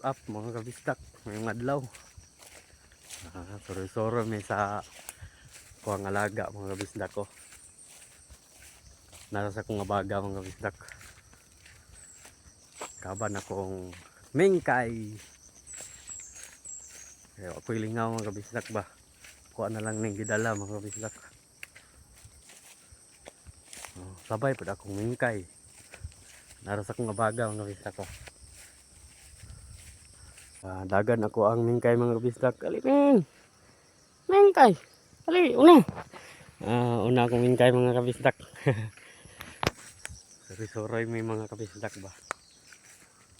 up mga kabisdak, ngayong adlaw. Soro-soro may sa kuwang alaga mga kabisdak ko. Nasa sa kong abaga mga kabisdak. Kaban akong mingkay. Kaya ako'y lingaw mga kabisdak ba. Kuha na lang ng gidala mga kabisdak. Sabay po akong mingkay. Nasa kong abaga mga kabisdak ko. Dagan ako ang mingkay mga kabisdak. Ali ming! Mingkay! Ali, una! Una akong mingkay mga kabisdak. Soroy may mga kabisdak ba.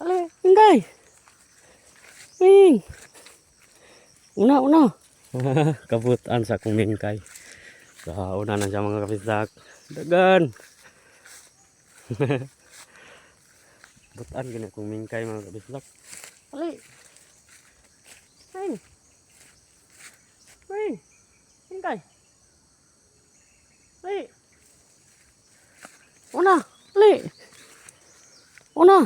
Ali, mingkay! Ming! Una! Kabutan sa akong mingkay. Una na siya mga kabisdak. Dagan! Butan gina akong mingkay mga kabisdak. Ali! Ming! Ming! Mingkay! Ali! Una! Ali! Una!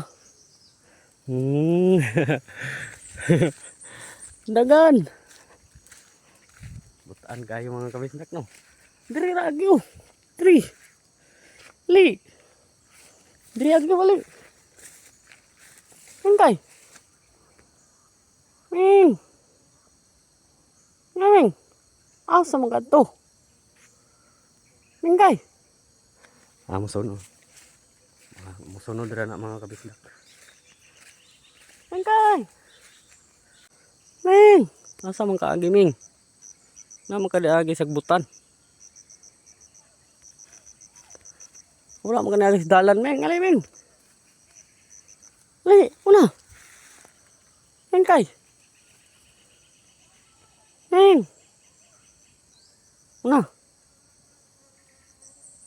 Dagan! Butaan kayo mga kabisdak no? Diri ragyo! Diri! Ali! Diri agyo balik! Mingkay! Ming! Ming! Asa mga to? Mingkay! Musunod. Musunod rin na mga kabisdak. Mingkay! Ming! Asa man kaagi Ming? Naman ka diagi sagbutan. Wala man ka nalis dalan Ming. Ali Ming! Ali! Una! Mingkay! Ming! Una!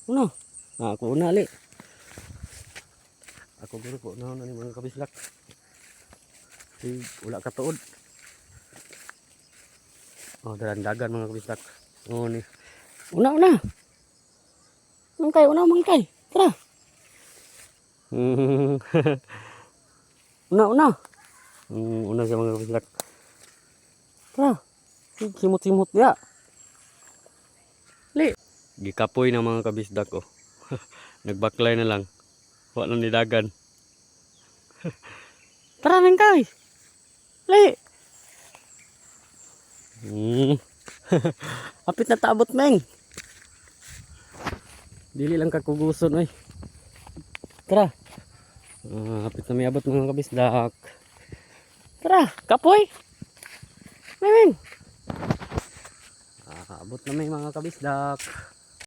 Una! Ako una ali. Ako guro ko na ni mga kabisdak. Wala ka tuod. Dagan mga kabisdak. Ni. Una. Mangkay, una mangkay. Tara. Una. Una sa mga kabisdak. Tara. Simut-simut ya. Li. Gikapoy ng mga kabisdak ko. Nagbaklay na lang. Wala ni dagan. Tara mangkay. Li. Apit na tabot Meng. Dili lang kakuguson ay. Tara. Apit na may abot mga kabisdak. Tara, kapoy. Meng. Abot na may mga kabisdak.